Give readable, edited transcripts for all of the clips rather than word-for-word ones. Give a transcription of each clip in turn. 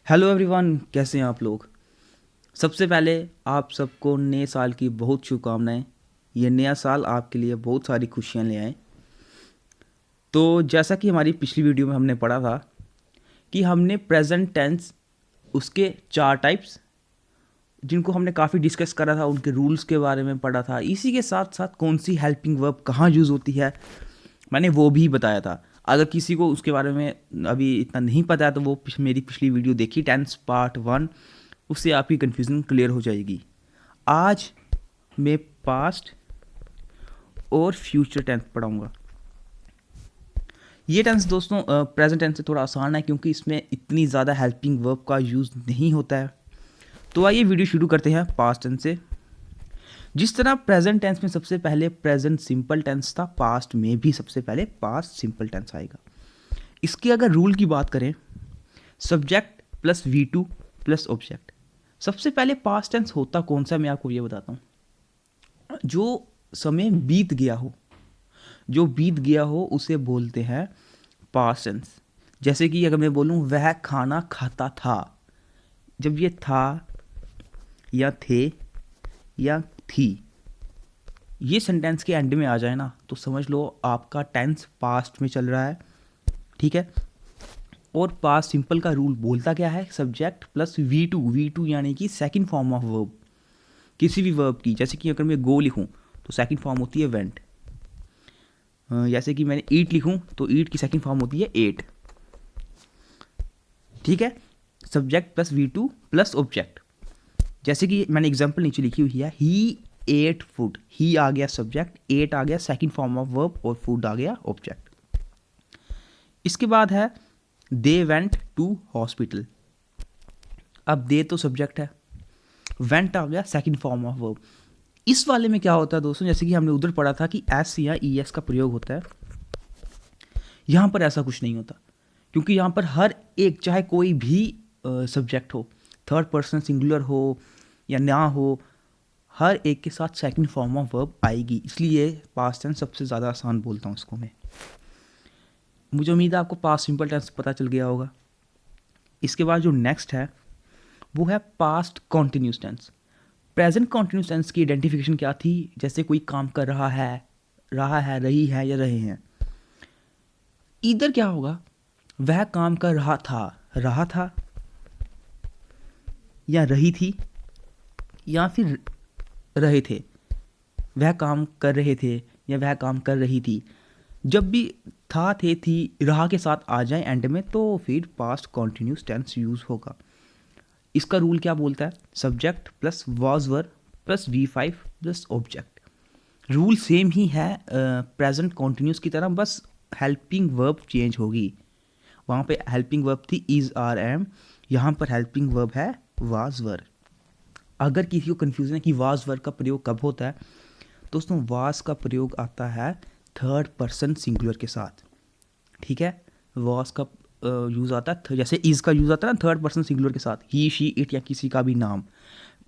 Hello everyone, कैसे हैं आप लोग। सबसे पहले आप सबको नए साल की बहुत शुभकामनाएं। ये नया साल आपके लिए बहुत सारी खुशियां ले आए। तो जैसा कि हमारी पिछली वीडियो में हमने पढ़ा था कि हमने प्रेजेंट टेंस उसके चार टाइप्स जिनको हमने काफ़ी डिस्कस करा था, उनके रूल्स के बारे में पढ़ा था। इसी के साथ साथ कौन सी हेल्पिंग वर्ब कहाँ यूज़ होती है मैंने वो भी बताया था। अगर किसी को उसके बारे में अभी इतना नहीं पता है तो वो मेरी पिछली वीडियो देखी, टेंस पार्ट 1। उससे आपकी कन्फ्यूज़न क्लियर हो जाएगी। आज मैं पास्ट और फ्यूचर टेंस पढ़ाऊँगा। ये टेंस दोस्तों प्रेजेंट टेंस से थोड़ा आसान है क्योंकि इसमें इतनी ज़्यादा हेल्पिंग वर्ब का यूज़ नहीं होता है। तो आइए वीडियो शुरू करते हैं पास्ट टेंस से। जिस तरह प्रेजेंट टेंस में सबसे पहले प्रेजेंट सिंपल टेंस था, पास्ट में भी सबसे पहले पास्ट सिंपल टेंस आएगा। इसके अगर रूल की बात करें, subject plus V2 plus object. सबसे पहले पास्ट टेंस होता कौन सा, मैं आपको ये बताता हूँ। जो समय बीत गया हो, जो बीत गया हो उसे बोलते हैं पास्ट टेंस। जैसे कि अगर मैं बोलूँ वह खाना खाता था, जब ये था या थे या थी ये सेंटेंस के एंड में आ जाए ना, तो समझ लो आपका टेंस पास्ट में चल रहा है। ठीक है। और पास्ट सिंपल का रूल बोलता क्या है, सब्जेक्ट प्लस V2 यानी कि सेकंड फॉर्म ऑफ वर्ब किसी भी वर्ब की। जैसे कि अगर मैं गो लिखूं तो सेकंड फॉर्म होती है वेंट। जैसे कि मैंने ईट लिखूं तो ईट की सेकंड फॉर्म होती है एट। ठीक है। Subject plus V2 plus object. जैसे कि मैंने एग्जांपल नीचे लिखी हुई है, ही एट फूड। ही आ गया सब्जेक्ट, एट आ गया सेकंड फॉर्म ऑफ वर्ब और फूड आ गया ऑब्जेक्ट। इसके बाद है दे वेंट टू हॉस्पिटल। अब दे तो सब्जेक्ट है, वेंट आ गया सेकंड फॉर्म ऑफ वर्ब। इस वाले में क्या होता है दोस्तों, जैसे कि हमने उधर पढ़ा था कि एस या ES का प्रयोग होता है, यहाँ पर ऐसा कुछ नहीं होता। क्योंकि यहाँ पर हर एक, चाहे कोई भी सब्जेक्ट हो, थर्ड पर्सन सिंगुलर हो या ना हो, हर एक के साथ सेकंड फॉर्म ऑफ वर्ब आएगी। इसलिए पास्ट टेंस सबसे ज़्यादा आसान बोलता हूँ इसको मैं। मुझे उम्मीद है आपको पास्ट सिंपल टेंस पता चल गया होगा। इसके बाद जो नेक्स्ट है वो है past continuous tense. Present continuous tense की आइडेंटिफिकेशन क्या थी, जैसे कोई काम कर रहा है, रही है या रहे हैं। इधर क्या होगा, वह काम कर रहा था या रही थी या फिर रहे थे। वह काम कर रहे थे या वह काम कर रही थी। जब भी था, थे, थी, रहा के साथ आ जाए एंड में तो फिर पास्ट कॉन्टिन्यूस टेंस यूज होगा। इसका रूल क्या बोलता है, subject plus was were plus V5 plus object. Rule same ही है प्रेजेंट कॉन्टिन्यूस की तरह, बस हेल्पिंग वर्ब चेंज होगी। वहाँ पे हेल्पिंग वर्ब थी इज आर एम, यहाँ पर हेल्पिंग वर्ब है वाज वर। अगर किसी को कन्फ्यूजन है कि वाज वर का प्रयोग कब होता है, दोस्तों वाज का प्रयोग आता है थर्ड पर्सन सिंगुलर के साथ। ठीक है। वाज का यूज़ आता है जैसे इज़ का यूज़ आता है ना थर्ड पर्सन सिंगुलर के साथ, ही शी इट या किसी का भी नाम,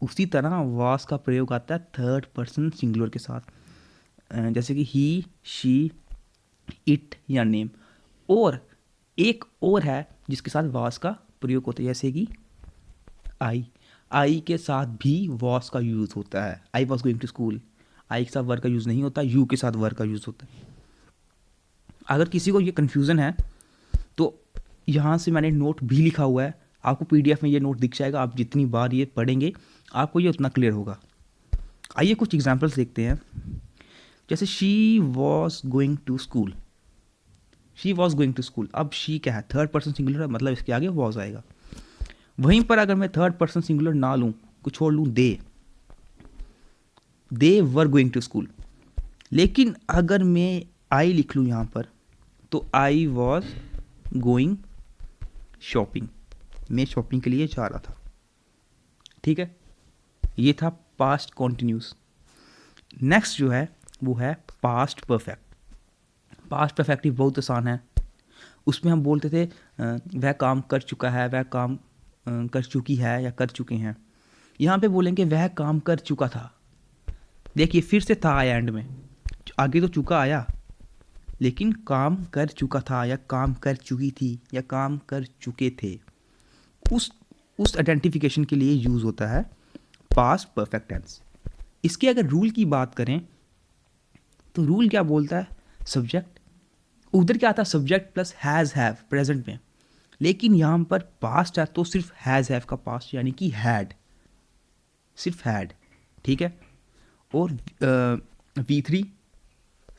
उसी तरह वाज का प्रयोग आता है थर्ड पर्सन सिंगुलर के साथ। जैसे कि ही शी इट या नेम। और एक और है जिसके साथ वाज का प्रयोग होता है, जैसे कि आई के साथ भी वॉस का यूज़ होता है। I was going to school, I के साथ वर का यूज़ नहीं होता, यू के साथ वर का यूज़ होता है। अगर किसी को ये कन्फ्यूज़न है तो यहाँ से मैंने नोट भी लिखा हुआ है, आपको PDF में ये नोट दिख जाएगा। आप जितनी बार ये पढ़ेंगे आपको ये उतना क्लियर होगा। आइए कुछ एग्जाम्पल्स देखते हैं। जैसे she was going to school, she was going to school. अब शी क्या है, थर्ड पर्सन सिंगुलर है, मतलब इसके आगे वॉज आएगा। वहीं पर अगर मैं थर्ड पर्सन सिंगुलर ना लूँ, कुछ छोड़ लूँ, दे वर गोइंग टू स्कूल। लेकिन अगर मैं आई लिख लूँ यहाँ पर तो आई वॉज गोइंग शॉपिंग, मैं शॉपिंग के लिए जा रहा था। ठीक है। ये था पास्ट कॉन्टिन्यूस। नेक्स्ट जो है वो है पास्ट परफेक्ट। पास्ट परफेक्ट भी बहुत आसान है। उसमें हम बोलते थे वह काम कर चुका है, वह काम कर चुकी है या कर चुके हैं। यहाँ पे बोलेंगे वह काम कर चुका था। देखिए फिर से था आया एंड में, आगे तो चुका आया, लेकिन काम कर चुका था या काम कर चुकी थी या काम कर चुके थे, उस उस आइडेंटिफिकेशन के लिए यूज़ होता है पास्ट परफेक्ट टेंस। इसके अगर रूल की बात करें तो रूल क्या बोलता है, सब्जेक्ट, उधर क्या आता है subject plus has have present में, लेकिन यहाँ पर पास्ट है तो सिर्फ हैज़ हैव का पास्ट यानी कि हैड, सिर्फ हैड, ठीक है। और V3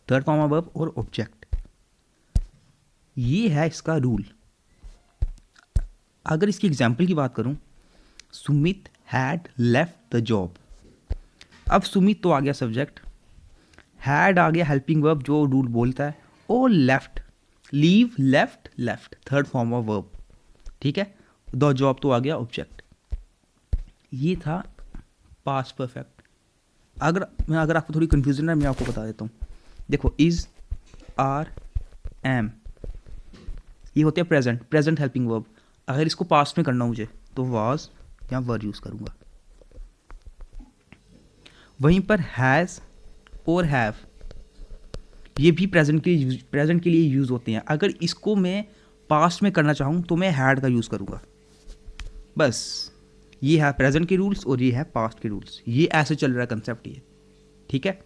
third form of verb और ऑब्जेक्ट, ये है इसका रूल। अगर इसकी एग्जांपल की बात करूं, Sumit had left the job. अब सुमित तो आ गया सब्जेक्ट, हैड आ गया हेल्पिंग वर्ब जो रूल बोलता है, और left, leave, left, left third form of verb, ठीक है। द जॉब तो आ गया ऑब्जेक्ट। ये था पास्ट परफेक्ट। अगर आपको थोड़ी कंफ्यूजन है मैं आपको बता देता हूँ। देखो इज, आर, एम, ये होते हैं प्रेजेंट हेल्पिंग वर्ब। अगर इसको पास्ट में करना मुझे तो वाज या वर यूज़ करूँगा। वहीं पर हैज़ और हैव ये भी प्रेजेंट के लिए यूज़ होते हैं। अगर इसको मैं पास्ट में करना चाहूँ तो मैं हैड का यूज़ करूँगा। बस ये है प्रेजेंट के रूल्स और ये है पास्ट के रूल्स, ये ऐसे चल रहा है कंसेप्ट ये, ठीक है।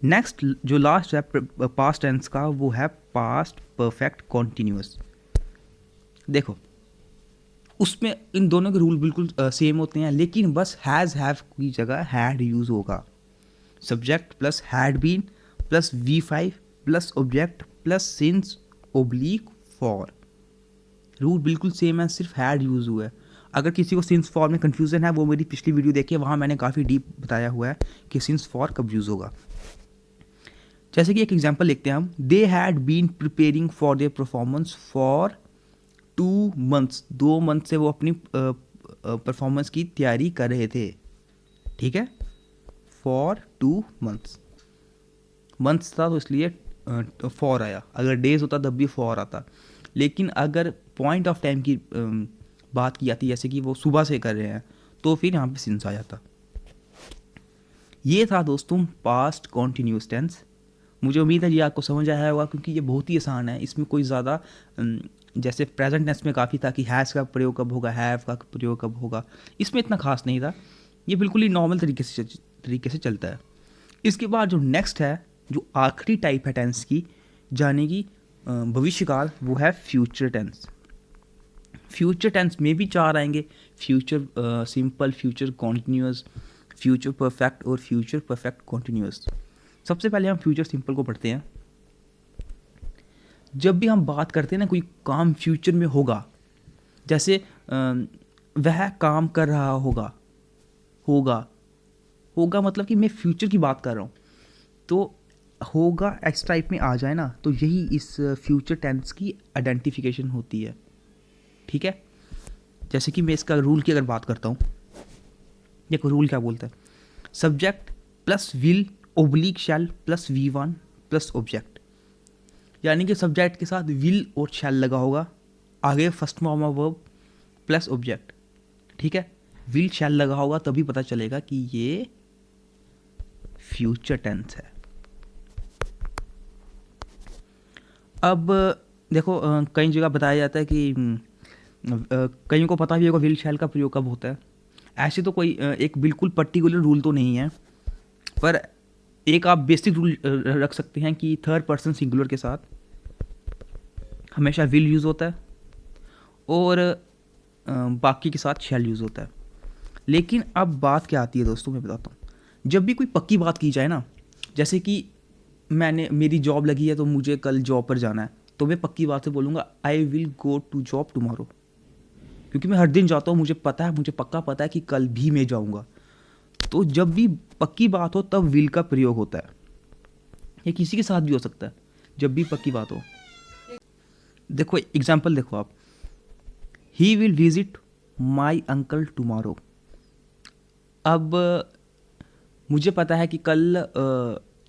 नेक्स्ट जो लास्ट है पास्ट टेंस का वो है पास्ट परफेक्ट कॉन्टिन्यूअस। देखो उसमें इन दोनों के रूल बिल्कुल सेम होते हैं, लेकिन बस हैज़ हैव की जगह हैड यूज़ होगा। Subject plus had been plus V5 plus object plus since oblique for, rule बिल्कुल सेम है, सिर्फ हैड यूज़ हुआ है। अगर किसी को सिंस फॉर में कन्फ्यूज़न है वो मेरी पिछली वीडियो देखिए, वहाँ मैंने काफ़ी डीप बताया हुआ है कि सिंस फॉर कब यूज़ होगा। जैसे कि एक एग्जांपल लिखते हैं हम, they had been preparing for their performance for 2 months, 2 month से वो अपनी परफॉर्मेंस की तैयारी कर रहे थे, ठीक है। फॉर 2 months, मंथ्स था तो इसलिए फॉर आया, अगर डेज होता तब भी फॉर आता। लेकिन अगर पॉइंट ऑफ टाइम की बात की जाती जैसे कि वो सुबह से कर रहे हैं तो फिर यहाँ पे सिंस आ जाता। ये था दोस्तों पास्ट कॉन्टिन्यूस टेंस। मुझे उम्मीद है ये आपको समझ आया होगा क्योंकि ये बहुत ही आसान है, इसमें कोई ज़्यादा जैसे प्रेजेंट टेंस में काफ़ी था कि हैज़ का प्रयोग कब होगा, हैव का प्रयोग कब होगा, इसमें इतना खास नहीं था। ये बिल्कुल ही नॉर्मल तरीके से चलता है। इसके बाद जो नेक्स्ट है, जो आखिरी टाइप है टेंस की जाने की भविष्यकाल, वो है फ्यूचर टेंस। फ्यूचर टेंस में भी 4 आएंगे, future simple, future continuous, future perfect और फ्यूचर परफेक्ट कॉन्टिन्यूअस। सबसे पहले हम फ्यूचर सिंपल को पढ़ते हैं। जब भी हम बात करते हैं ना कोई काम फ्यूचर में होगा, जैसे वह काम कर रहा होगा, होगा मतलब कि मैं फ्यूचर की बात कर रहा हूँ, तो होगा इस टाइप में आ जाए ना तो यही इस फ्यूचर टेंस की आइडेंटिफिकेशन होती है, ठीक है। जैसे कि मैं इसका रूल की अगर बात करता हूँ, देखो रूल क्या बोलता है, subject plus will oblique shell plus V1 plus object, यानी कि सब्जेक्ट के साथ विल और शैल लगा होगा, आगे first form of verb plus object, ठीक है। विल शैल लगा होगा तभी पता चलेगा कि ये फ्यूचर टेंस है। अब देखो कई जगह बताया जाता है कि कईयों को पता भी होगा विल शैल का प्रयोग कब होता है। ऐसे तो कोई एक बिल्कुल पर्टिकुलर रूल तो नहीं है, पर एक आप बेसिक रूल रख सकते हैं कि थर्ड पर्सन सिंगुलर के साथ हमेशा विल यूज़ होता है और बाकी के साथ शैल यूज़ होता है। लेकिन अब बात क्या आती है दोस्तों, मैं बताता हूँ। जब भी कोई पक्की बात की जाए ना, जैसे कि मेरी जॉब लगी है तो मुझे कल जॉब पर जाना है, तो मैं पक्की बात से बोलूँगा I will go to job tomorrow, क्योंकि मैं हर दिन जाता हूँ, मुझे पता है, मुझे पक्का पता है कि कल भी मैं जाऊँगा। तो जब भी पक्की बात हो तब विल का प्रयोग होता है। ये किसी के साथ भी हो सकता है जब भी पक्की बात हो। देखो एग्जाम्पल देखो आप, he will visit my uncle tomorrow. अब मुझे पता है कि कल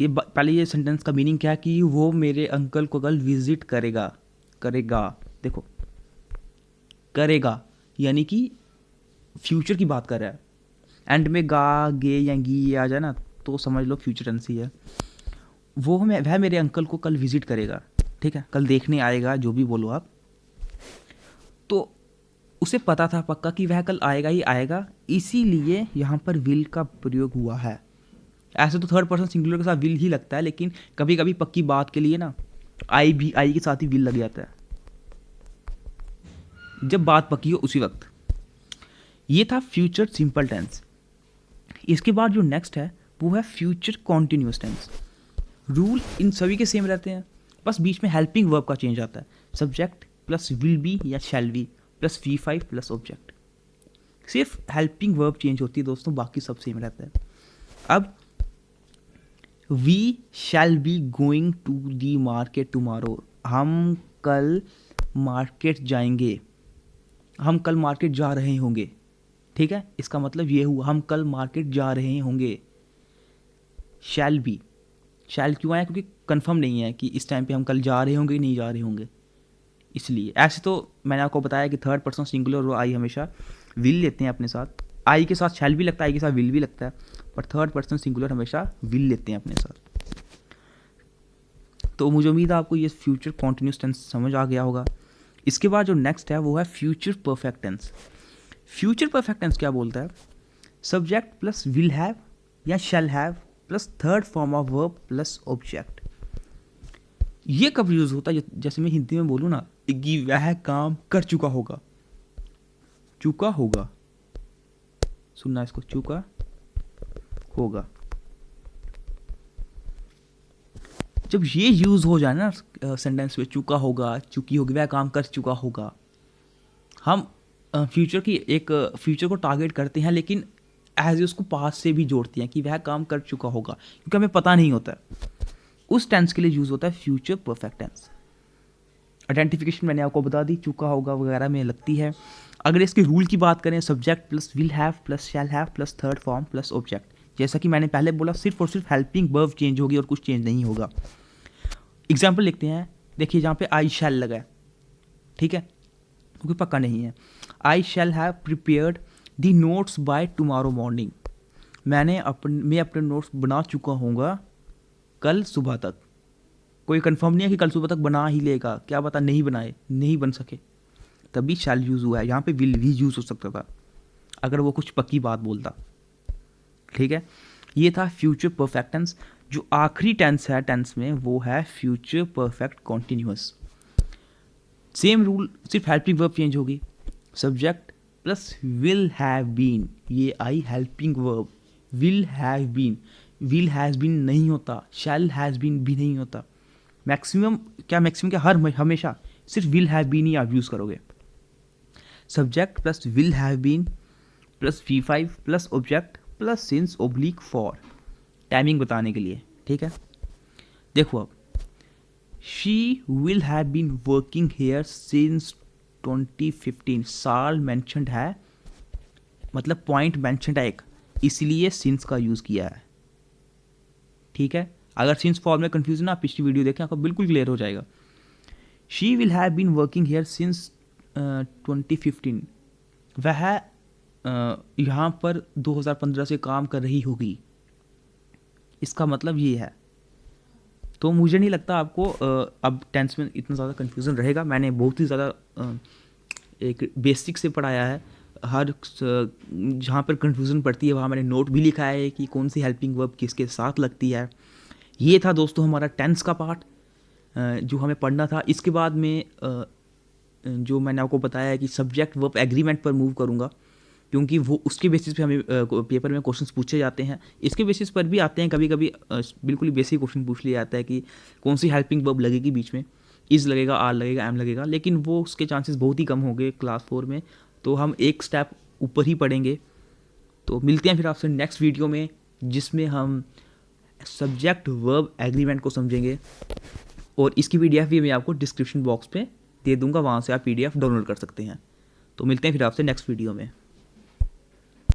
पहले ये सेंटेंस का मीनिंग क्या है कि वो मेरे अंकल को कल विजिट करेगा। देखो करेगा यानी कि फ्यूचर की बात कर रहा है, एंड में गा गे या गी ये आ जाए ना तो समझ लो फ्यूचर टेंस ही है। वह मेरे अंकल को कल विजिट करेगा, ठीक है, कल देखने आएगा, जो भी बोलो आप। तो उसे पता था पक्का कि वह कल आएगा ही आएगा, इसीलिए यहाँ पर विल का प्रयोग हुआ है। ऐसे तो थर्ड पर्सन सिंगुलर के साथ विल ही लगता है, लेकिन कभी कभी पक्की बात के लिए ना आई के साथ ही विल लग जाता है, जब बात पक्की हो उसी वक्त। ये था फ्यूचर सिंपल टेंस। इसके बाद जो नेक्स्ट है वो है फ्यूचर कॉन्टिन्यूस टेंस। रूल इन सभी के सेम रहते हैं, बस बीच में हेल्पिंग वर्ब का चेंज आता है। सब्जेक्ट प्लस विल बी या shall be plus V5 plus object. सिर्फ हेल्पिंग वर्ब चेंज होती है दोस्तों, बाकी सब सेम रहता है। अब we shall be going to the market tomorrow. हम कल मार्केट जाएंगे, हम कल मार्केट जा रहे होंगे। ठीक है, इसका मतलब ये हुआ हम कल मार्केट जा रहे होंगे। शैल बी, शैल क्यों आया? क्योंकि कंफर्म नहीं है कि इस टाइम पे हम कल जा रहे होंगे नहीं जा रहे होंगे, इसलिए। ऐसे तो मैंने आपको बताया कि थर्ड पर्सन सिंगुलर और आई हमेशा विल लेते हैं अपने साथ। आई के साथ शैल भी लगता है, आई के साथ विल भी लगता है, पर थर्ड पर्सन सिंगुलर हमेशा विल लेते हैं अपने साथ। तो मुझे उम्मीद है आपको ये फ्यूचर कॉन्टिन्यूस टेंस समझ आ गया होगा। इसके बाद जो नेक्स्ट है वो है future perfect tense. Future perfect tense क्या बोलता है? सब्जेक्ट प्लस विल हैव या shall have plus third form of verb plus object. ये कब यूज होता है? जैसे मैं हिंदी में बोलूँ ना कि वह काम कर चुका होगा। चुका होगा, सुनना इसको, चुका होगा। जब ये यूज हो जाए ना सेंटेंस में, चुका होगा, चुकी होगी, वह काम कर चुका होगा, हम फ्यूचर की एक फ्यूचर को टारगेट करते हैं, लेकिन एज उसको पास्ट से भी जोड़ते हैं कि वह काम कर चुका होगा, क्योंकि हमें पता नहीं होता है। उस टेंस के लिए यूज होता है फ्यूचर परफेक्ट टेंस। आइडेंटिफिकेशन मैंने आपको बता दी, चुका होगा वगैरह में लगती है। अगर इसके रूल की बात करें, subject plus will have plus shell have plus third form plus object. जैसा कि मैंने पहले बोला, सिर्फ और सिर्फ हेल्पिंग वर्ब चेंज होगी और कुछ चेंज नहीं होगा। एग्जाम्पल लिखते हैं, देखिए जहाँ पे आई शैल लगा है, ठीक है, क्योंकि पक्का नहीं है। I shall have prepared the notes by tomorrow morning. मैं अपने नोट्स बना चुका हूँगा कल सुबह तक। कोई कंफर्म नहीं है कि कल सुबह तक बना ही लेगा, क्या पता नहीं बनाए, नहीं बन सके, तभी शैल यूज़ हुआ है। यहाँ पे विल भी यूज़ हो सकता था अगर वो कुछ पक्की बात बोलता। ठीक है, ये था फ्यूचर परफेक्ट टेंस। जो आखिरी टेंस है टेंस में वो है future perfect continuous. Same rule, सिर्फ हेल्पिंग वर्ब चेंज होगी। Subject plus will have been, ये आई helping verb. Will have been, will has been नहीं होता, शैल हैज़ बीन भी नहीं होता। मैक्सिमम क्या हर हमेशा सिर्फ विल हैव बीन ही आप यूज़ करोगे। Subject plus will have been plus V5 plus object plus since oblique for, timing बताने के लिए। ठीक है, देखो अब, she will have been working here since 2015। साल मैंशनड है, मतलब पॉइंट मैंशनड है एक, इसलिए सिंस का यूज़ किया है। ठीक है, अगर सिंस फॉर्म में कंफ्यूजन आप पिछली वीडियो देखें, आपको बिल्कुल क्लियर हो जाएगा। She will have been working here since 2015। वह यहाँ पर 2015 से काम कर रही होगी, इसका मतलब ये है। तो मुझे नहीं लगता आपको अब टेंस में इतना ज़्यादा कंफ्यूजन रहेगा। मैंने बहुत ही ज़्यादा एक बेसिक से पढ़ाया है। हर जहाँ पर कंफ्यूजन पड़ती है वहाँ मैंने नोट भी लिखा है कि कौन सी हेल्पिंग वर्ब किसके साथ लगती है। ये था दोस्तों हमारा टेंस का पार्ट जो हमें पढ़ना था। इसके बाद में जो मैंने आपको बताया है कि सब्जेक्ट वर्ब एग्रीमेंट पर मूव करूँगा, क्योंकि वो उसके बेसिस पे हमें पेपर में क्वेश्चंस पूछे जाते हैं। इसके बेसिस पर भी आते हैं कभी कभी, बिल्कुल ही बेसिक क्वेश्चन पूछ लिया जाता है कि कौन सी हेल्पिंग वर्ब लगेगी बीच में, इज़ लगेगा, आर लगेगा, एम लगेगा, लेकिन वो उसके चांसेस बहुत ही कम होंगे क्लास 4 में। तो हम एक स्टेप ऊपर ही पढ़ेंगे। तो मिलते हैं फिर आपसे नेक्स्ट वीडियो में, जिसमें हम सब्जेक्ट वर्ब एग्रीमेंट को समझेंगे। और इसकी PDF भी मैं आपको डिस्क्रिप्शन बॉक्स पे दे दूंगा, वहाँ से आप PDF डाउनलोड कर सकते हैं। तो मिलते हैं फिर आपसे नेक्स्ट वीडियो में।